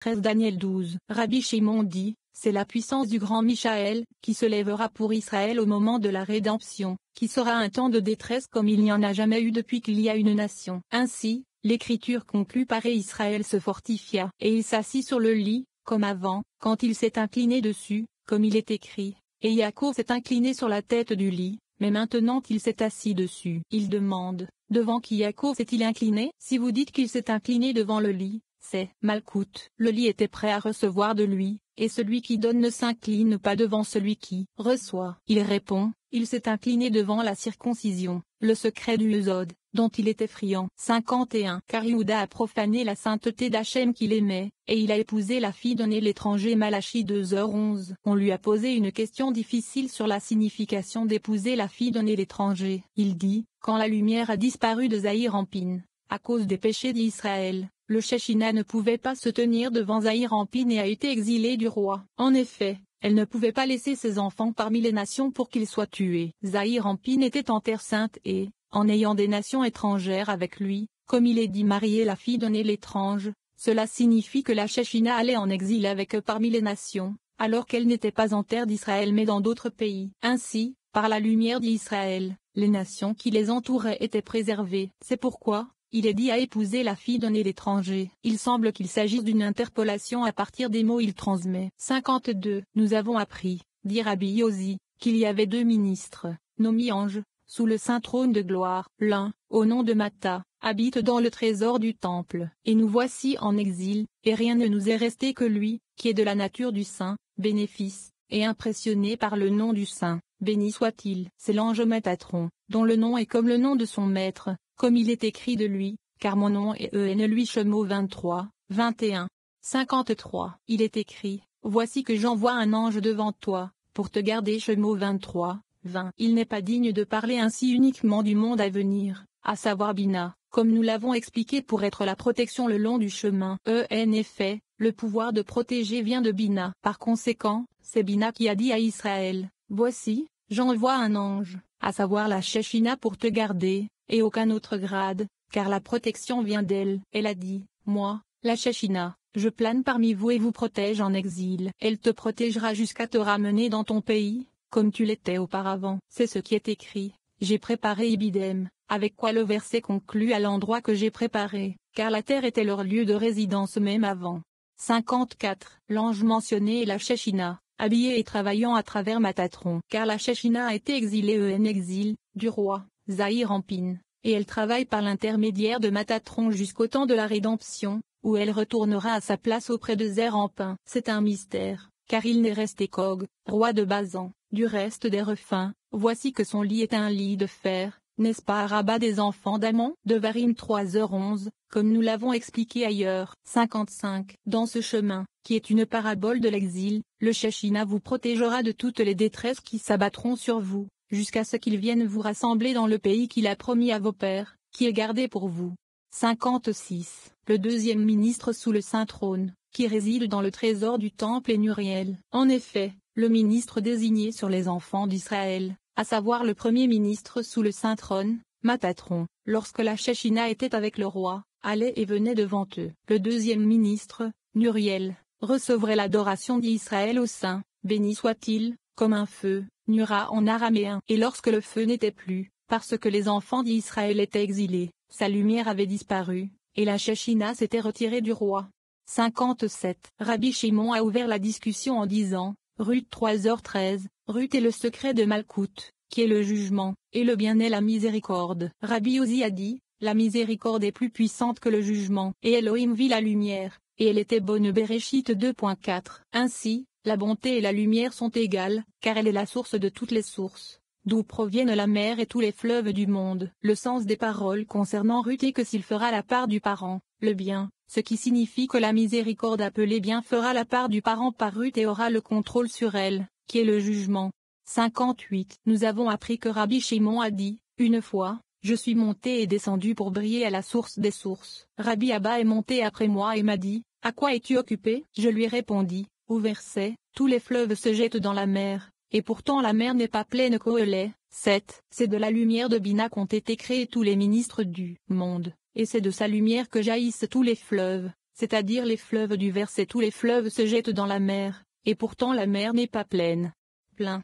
13 Daniel 12. Rabbi Shimon dit, c'est la puissance du grand Michaël, qui se lèvera pour Israël au moment de la rédemption, qui sera un temps de détresse comme il n'y en a jamais eu depuis qu'il y a une nation. Ainsi, l'Écriture conclut par et Israël se fortifia, et il s'assit sur le lit, comme avant, quand il s'est incliné dessus, comme il est écrit. Et Yaakov s'est incliné sur la tête du lit, mais maintenant il s'est assis dessus. Il demande, devant qui Yaakov s'est-il incliné? Si vous dites qu'il s'est incliné devant le lit, c'est Malkout. Le lit était prêt à recevoir de lui, et celui qui donne ne s'incline pas devant celui qui reçoit. Il répond, il s'est incliné devant la circoncision, le secret du Ésode, dont il était friand. 51 Car Yehuda a profané la sainteté d'Hachem qu'il aimait, et il a épousé la fille donnée l'étranger. Malachie 2h11. On lui a posé une question difficile sur la signification d'épouser la fille donnée l'étranger. Il dit, quand la lumière a disparu de Zahir Ampin, à cause des péchés d'Israël, le Shechina ne pouvait pas se tenir devant Zahir Ampin et a été exilé du roi. En effet, elle ne pouvait pas laisser ses enfants parmi les nations pour qu'ils soient tués. Zahir Ampin était en terre sainte et, en ayant des nations étrangères avec lui, comme il est dit marier la fille donnée l'étrange, cela signifie que la Shechina allait en exil avec eux parmi les nations, alors qu'elle n'était pas en terre d'Israël mais dans d'autres pays. Ainsi, par la lumière d'Israël, les nations qui les entouraient étaient préservées. C'est pourquoi, il est dit à épouser la fille donnée l'étranger. Il semble qu'il s'agisse d'une interpolation à partir des mots il transmet. 52 Nous avons appris, dit Rabbi Yosi, qu'il y avait 2 ministres, nommés anges, sous le saint trône de gloire. L'un, au nom de Mattha, habite dans le trésor du temple. Et nous voici en exil, et rien ne nous est resté que lui, qui est de la nature du saint, bénéfice, et impressionné par le nom du saint, béni soit-il. C'est l'ange Métatron, dont le nom est comme le nom de son maître, comme il est écrit de lui, car mon nom est lui. Shemo 23, 21. 53. Il est écrit, voici que j'envoie un ange devant toi, pour te garder. Shemo 23, 20. Il n'est pas digne de parler ainsi uniquement du monde à venir, à savoir Bina, comme nous l'avons expliqué pour être la protection le long du chemin. En effet, le pouvoir de protéger vient de Bina. Par conséquent, c'est Bina qui a dit à Israël, voici, j'envoie un ange, à savoir la Shechina pour te garder, et aucun autre grade, car la protection vient d'elle. Elle a dit, moi, la Shechina, je plane parmi vous et vous protège en exil. Elle te protégera jusqu'à te ramener dans ton pays, comme tu l'étais auparavant. C'est ce qui est écrit, j'ai préparé Ibidem, avec quoi le verset conclut à l'endroit que j'ai préparé, car la terre était leur lieu de résidence même avant. 54 L'ange mentionné est la Shechina, habillée et travaillant à travers Matatron, car la Shechina a été exilée en exil, du roi Zahir Ampin, et elle travaille par l'intermédiaire de Matatron jusqu'au temps de la rédemption, où elle retournera à sa place auprès de Zer Ampin. C'est un mystère, car il n'est resté qu'Og, roi de Bazan, du reste des refins. Voici que son lit est un lit de fer, n'est-ce pas, à Rabat des enfants d'Amon? Devarim 3h11, comme nous l'avons expliqué ailleurs. 55 Dans ce chemin, qui est une parabole de l'exil, le Shechina vous protégera de toutes les détresses qui s'abattront sur vous, jusqu'à ce qu'il vienne vous rassembler dans le pays qu'il a promis à vos pères, qui est gardé pour vous. 56 Le deuxième ministre sous le saint trône, qui réside dans le trésor du temple est Nuriel. En effet, le ministre désigné sur les enfants d'Israël, à savoir le premier ministre sous le saint trône, Matatron, lorsque la Shechina était avec le roi, allait et venait devant eux. Le deuxième ministre, Nuriel, recevrait l'adoration d'Israël au sein, béni soit-il, comme un feu, Nura en araméen. Et lorsque le feu n'était plus, parce que les enfants d'Israël étaient exilés, sa lumière avait disparu, et la Shechina s'était retirée du roi. 57 Rabbi Shimon a ouvert la discussion en disant, Ruth 3h13, Ruth est le secret de Malkout, qui est le jugement, et le bien est la miséricorde. Rabbi Yosi a dit, la miséricorde est plus puissante que le jugement, et Elohim vit la lumière, et elle était bonne. Bereshit 2.4. Ainsi, la bonté et la lumière sont égales, car elle est la source de toutes les sources, d'où proviennent la mer et tous les fleuves du monde. Le sens des paroles concernant Ruth est que s'il fera la part du parent, le bien, ce qui signifie que la miséricorde appelée bien fera la part du parent par Ruth et aura le contrôle sur elle, qui est le jugement. 58 Nous avons appris que Rabbi Shimon a dit, une fois, je suis monté et descendu pour briller à la source des sources. Rabbi Abba est monté après moi et m'a dit, à quoi es-tu occupé? Je lui répondis, au verset, tous les fleuves se jettent dans la mer, et pourtant la mer n'est pas pleine qu'au lait. 7 C'est de la lumière de Bina qu'ont été créés tous les ministres du monde, et c'est de sa lumière que jaillissent tous les fleuves. c'est-à-dire les fleuves du verset. Tous les fleuves se jettent dans la mer, et pourtant la mer n'est pas pleine.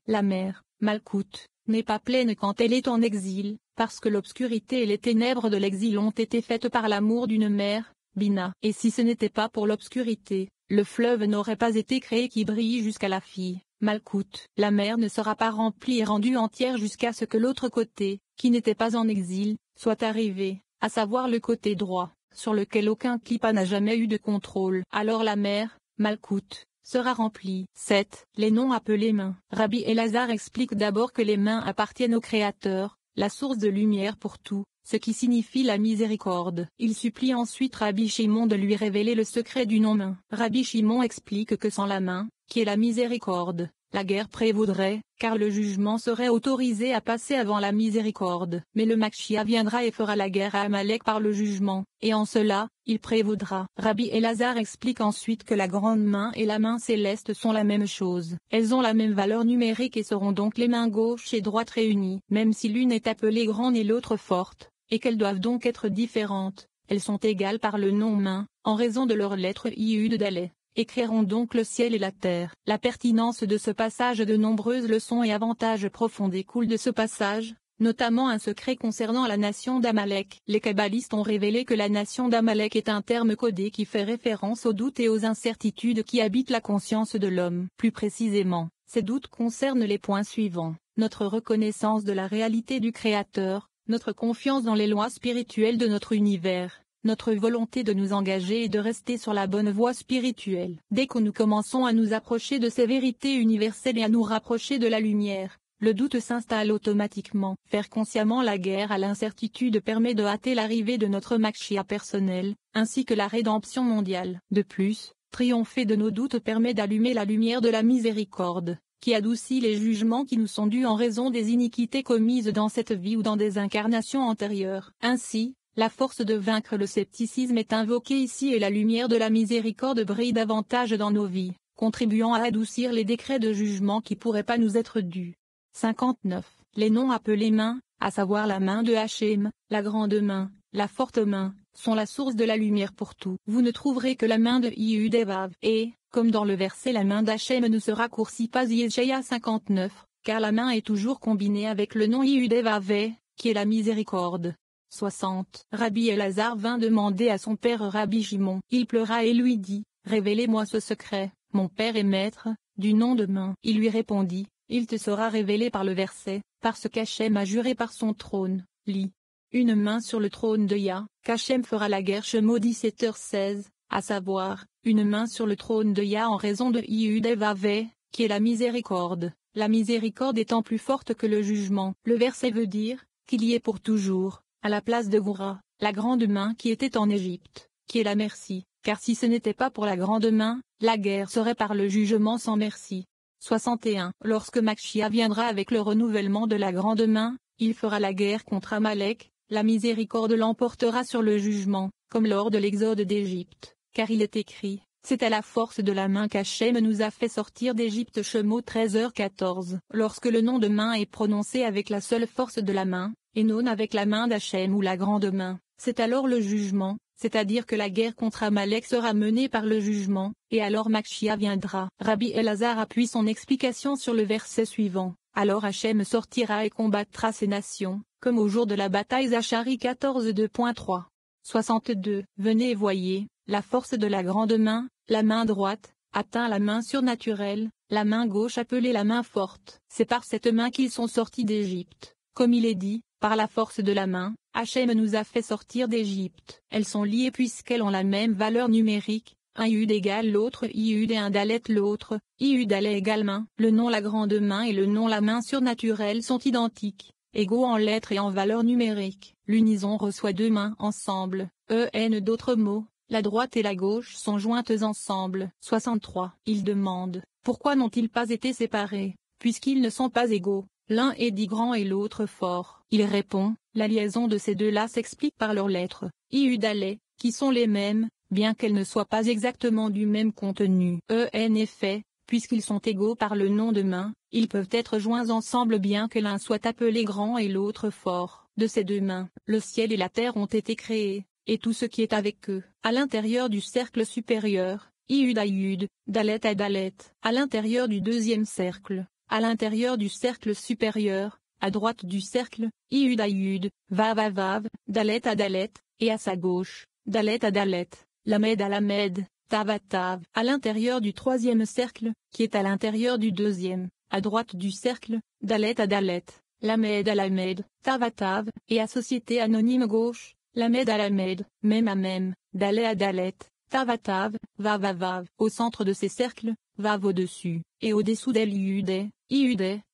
La mer, Malkout, n'est pas pleine quand elle est en exil, parce que l'obscurité et les ténèbres de l'exil ont été faites par l'amour d'une mère, Bina. Et si ce n'était pas pour l'obscurité, le fleuve n'aurait pas été créé qui brille jusqu'à la fille, Malkout. La mer ne sera pas remplie et rendue entière jusqu'à ce que l'autre côté, qui n'était pas en exil, soit arrivé, à savoir le côté droit, sur lequel aucun clipa n'a jamais eu de contrôle. Alors la mer, Malkout, sera remplie. 7. Les noms appelés mains. Rabbi Elazar explique d'abord que les mains appartiennent au Créateur, la source de lumière pour tout, ce qui signifie la miséricorde. Il supplie ensuite Rabbi Shimon de lui révéler le secret du nom main. Rabbi Shimon explique que sans la main, qui est la miséricorde, la guerre prévaudrait, car le jugement serait autorisé à passer avant la miséricorde. Mais le Mashiach viendra et fera la guerre à Amalek par le jugement, et en cela, il prévaudra. Rabbi Elazar explique ensuite que la grande main et la main céleste sont la même chose. Elles ont la même valeur numérique et seront donc les mains gauche et droite réunies. Même si l'une est appelée grande et l'autre forte, et qu'elles doivent donc être différentes, elles sont égales par le nom main, en raison de leurs lettres Yud Daleh. Écriront donc le ciel et la terre. La pertinence de ce passage, de nombreuses leçons et avantages profonds découlent de ce passage, notamment un secret concernant la nation d'Amalek. Les kabbalistes ont révélé que la nation d'Amalek est un terme codé qui fait référence aux doutes et aux incertitudes qui habitent la conscience de l'homme. Plus précisément, ces doutes concernent les points suivants: notre reconnaissance de la réalité du Créateur, notre confiance dans les lois spirituelles de notre univers, notre volonté de nous engager et de rester sur la bonne voie spirituelle. Dès que nous commençons à nous approcher de ces vérités universelles et à nous rapprocher de la lumière, le doute s'installe automatiquement. Faire consciemment la guerre à l'incertitude permet de hâter l'arrivée de notre Mashiach personnel, ainsi que la rédemption mondiale. De plus, triompher de nos doutes permet d'allumer la lumière de la miséricorde, qui adoucit les jugements qui nous sont dus en raison des iniquités commises dans cette vie ou dans des incarnations antérieures. Ainsi, la force de vaincre le scepticisme est invoquée ici et la lumière de la miséricorde brille davantage dans nos vies, contribuant à adoucir les décrets de jugement qui pourraient pas nous être dus. 59. Les noms appelés mains, à savoir la main de Hachem, la grande main, la forte main, sont la source de la lumière pour tout. Vous ne trouverez que la main de Yehudevav, et, comme dans le verset la main d'Hachem ne se raccourcit pas Yeshaya 59, car la main est toujours combinée avec le nom Yehudevav, qui est la miséricorde. 60. Rabbi Elazar vint demander à son père Rabbi Shimon. Il pleura et lui dit, « Révélez-moi ce secret, mon père et maître, du nom de main. » Il lui répondit, « Il te sera révélé par le verset, parce qu'Hachem a juré par son trône. » Lis. Une main sur le trône de Yah, qu'Hachem fera la guerre. Shemot 17h16, à savoir, une main sur le trône de Yah en raison de Yehudevav, qui est la miséricorde. La miséricorde étant plus forte que le jugement. Le verset veut dire, qu'il y est pour toujours, à la place de Goura, la grande main qui était en Égypte, qui est la merci, car si ce n'était pas pour la grande main, la guerre serait par le jugement sans merci. 61. Lorsque Mashiach viendra avec le renouvellement de la grande main, il fera la guerre contre Amalek, la miséricorde l'emportera sur le jugement, comme lors de l'exode d'Égypte, car il est écrit, c'est à la force de la main qu'Hachem nous a fait sortir d'Égypte. Shemot 13h14. Lorsque le nom de main est prononcé avec la seule force de la main, et non avec la main d'Hachem ou la grande main, c'est alors le jugement, c'est-à-dire que la guerre contre Amalek sera menée par le jugement, et alors Mashiach viendra. Rabbi Elazar appuie son explication sur le verset suivant, alors Hachem sortira et combattra ces nations, comme au jour de la bataille. Zacharie 14:2.3. 62. Venez et voyez, la force de la grande main, la main droite, atteint la main surnaturelle, la main gauche appelée la main forte. C'est par cette main qu'ils sont sortis d'Égypte. Comme il est dit, par la force de la main, Hachem nous a fait sortir d'Égypte. Elles sont liées puisqu'elles ont la même valeur numérique, un Yud égale l'autre Yud et un Dalet l'autre, Yud Dalet égale main. Le nom la grande main et le nom la main surnaturelle sont identiques, égaux en lettres et en valeur numérique. L'unison reçoit deux mains ensemble, d'autres mots, la droite et la gauche sont jointes ensemble. 63. Il demande, pourquoi n'ont-ils pas été séparés, puisqu'ils ne sont pas égaux? L'un est dit grand et l'autre fort. Il répond, la liaison de ces deux-là s'explique par leurs lettres, Iudaleh, qui sont les mêmes, bien qu'elles ne soient pas exactement du même contenu. En effet, puisqu'ils sont égaux par le nom de main, ils peuvent être joints ensemble bien que l'un soit appelé grand et l'autre fort. De ces deux mains, le ciel et la terre ont été créés, et tout ce qui est avec eux. À l'intérieur du cercle supérieur, Yud à Yud, Dalet à Dalet. À l'intérieur du deuxième cercle, à l'intérieur du cercle supérieur, à droite du cercle, Yud à Yud, Vav à Vav, Dalet à Dalet, et à sa gauche, Dalet à Dalet, Lamed à Lamed, Tav à Tav. À l'intérieur du troisième cercle, qui est à l'intérieur du deuxième, à droite du cercle, Dalet à Dalet, Lamed à Lamed, Tav à Tav, et à société anonyme gauche, Lamed à Lamed, Mem à Mem, Dalet à Dalet, Tav à Tav, Vav à Vav. Au centre de ces cercles, Vav au-dessus, et au-dessous d'elle Yudé,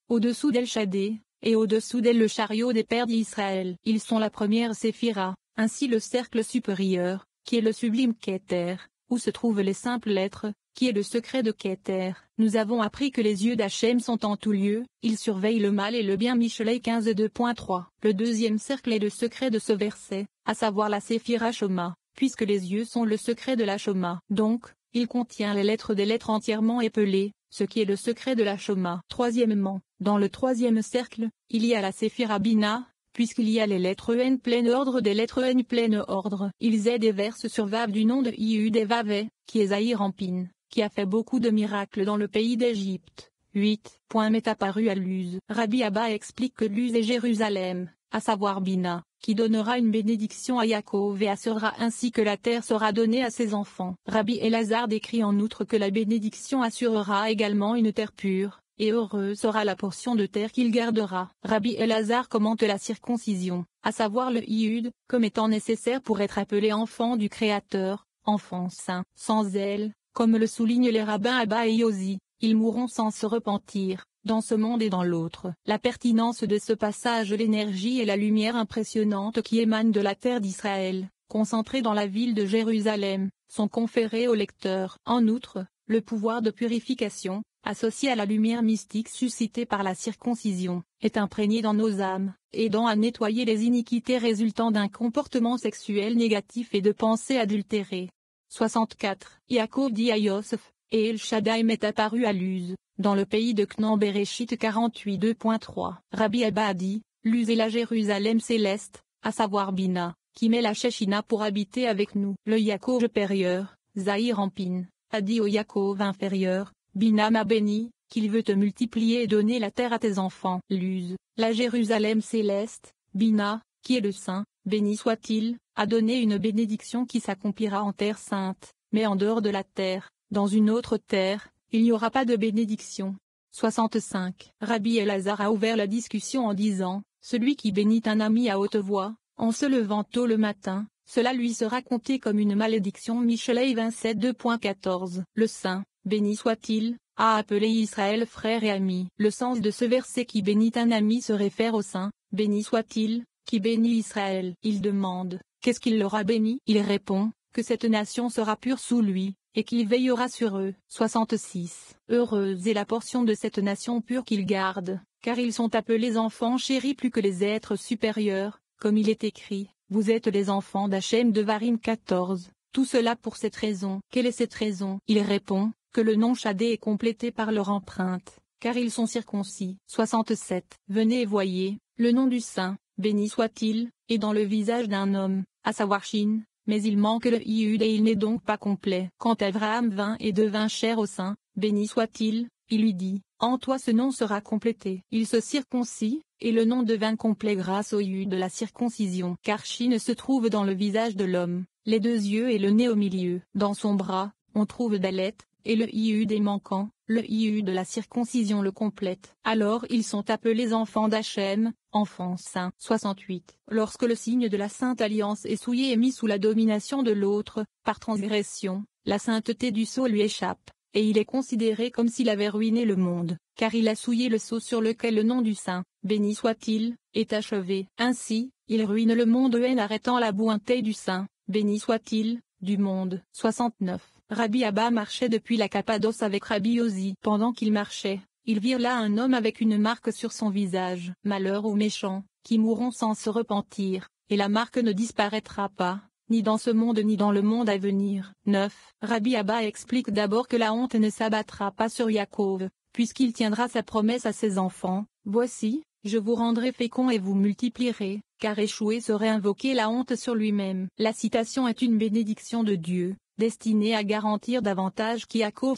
au-dessous d'El Shaddai, et au-dessous d'elle le chariot des pères d'Israël. Ils sont la première séphira, ainsi le cercle supérieur, qui est le sublime Kéter, où se trouvent les simples lettres, qui est le secret de Kéter. Nous avons appris que les yeux d'Hachem sont en tout lieu, ils surveillent le mal et le bien. Michelet 15:2.3. Le deuxième cercle est le secret de ce verset, à savoir la séphira Shoma, puisque les yeux sont le secret de la Shoma. Donc, il contient les lettres des lettres entièrement épelées, ce qui est le secret de la Shoma. Troisièmement, dans le troisième cercle, il y a la séphira Bina, puisqu'il y a les lettres En plein ordre des lettres En plein ordre. Ils aident et versent sur Vav du nom de Yud et Vavé, qui est Zahir Ampin, qui a fait beaucoup de miracles dans le pays d'Égypte. 8. M'est apparu à Luz. Rabbi Abba explique que Luz est Jérusalem, à savoir Bina, qui donnera une bénédiction à Yaakov et assurera ainsi que la terre sera donnée à ses enfants. Rabbi Elazar décrit en outre que la bénédiction assurera également une terre pure, et heureuse sera la portion de terre qu'il gardera. Rabbi Elazar commente la circoncision, à savoir le Yud, comme étant nécessaire pour être appelé enfant du Créateur, enfant saint. Sans elle, comme le soulignent les rabbins Abba et Yosi, ils mourront sans se repentir, dans ce monde et dans l'autre. La pertinence de ce passage, l'énergie et la lumière impressionnante qui émanent de la terre d'Israël, concentrée dans la ville de Jérusalem, sont conférées au lecteur. En outre, le pouvoir de purification, associé à la lumière mystique suscitée par la circoncision, est imprégné dans nos âmes, aidant à nettoyer les iniquités résultant d'un comportement sexuel négatif et de pensées adultérées. 64. Yaakov dit à Yosef, et El Shaddai m'est apparu à Luz, dans le pays de Canaan. Bereshit 48:2.3. Rabbi Abba a dit, Luz est la Jérusalem céleste, à savoir Bina, qui met la Shechina pour habiter avec nous. Le Yaakov supérieur, Zahir Ampin, a dit au Yaakov inférieur, Bina m'a béni, qu'il veut te multiplier et donner la terre à tes enfants. Luz, la Jérusalem céleste, Bina, qui est le saint, béni soit-il, a donné une bénédiction qui s'accomplira en terre sainte, mais en dehors de la terre, dans une autre terre, il n'y aura pas de bénédiction. 65. Rabbi Elazar a ouvert la discussion en disant, celui qui bénit un ami à haute voix, en se levant tôt le matin, cela lui sera compté comme une malédiction. Michelet 27:2.14. Le saint, béni soit-il, a appelé Israël frère et ami. Le sens de ce verset qui bénit un ami se réfère au saint, béni soit-il, qui bénit Israël. Il demande, qu'est-ce qu'il leur a béni? Il répond, que cette nation sera pure sous lui, et qu'il veillera sur eux. 66. Heureuse est la portion de cette nation pure qu'ils gardent, car ils sont appelés enfants chéris plus que les êtres supérieurs, comme il est écrit, vous êtes les enfants d'Hachem. Devarim 14. Tout cela pour cette raison. Quelle est cette raison? Il répond, que le nom Shaddai est complété par leur empreinte, car ils sont circoncis. 67. Venez et voyez, le nom du saint, béni soit-il, est dans le visage d'un homme, à savoir Shin, mais il manque le Yud et il n'est donc pas complet. Quand Abraham vint et devint cher au saint, béni soit-il, il lui dit, en toi ce nom sera complété. Il se circoncit, et le nom devint complet grâce au Yud de la circoncision. Car Shin se trouve dans le visage de l'homme, les deux yeux et le nez au milieu. Dans son bras, on trouve Dalet, et le Yud est manquant, le Yud de la circoncision le complète. Alors ils sont appelés enfants d'Hachem, enfants saints. 68. Lorsque le signe de la sainte alliance est souillé et mis sous la domination de l'autre, par transgression, la sainteté du sceau lui échappe, et il est considéré comme s'il avait ruiné le monde, car il a souillé le sceau sur lequel le nom du saint, béni soit-il, est achevé. Ainsi, il ruine le monde en arrêtant la bonté du saint, béni soit-il, du monde. 69. Rabbi Abba marchait depuis la Cappadoce avec Rabbi Yosi. Pendant qu'il marchait, ils virent là un homme avec une marque sur son visage. Malheur aux méchants, qui mourront sans se repentir, et la marque ne disparaîtra pas, ni dans ce monde ni dans le monde à venir. 9. Rabbi Abba explique d'abord que la honte ne s'abattra pas sur Yaakov, puisqu'il tiendra sa promesse à ses enfants. Voici, Je vous rendrai fécond et vous multiplierez, car échouer serait invoquer la honte sur lui-même. La citation est une bénédiction de Dieu, destinée à garantir davantage qui accourt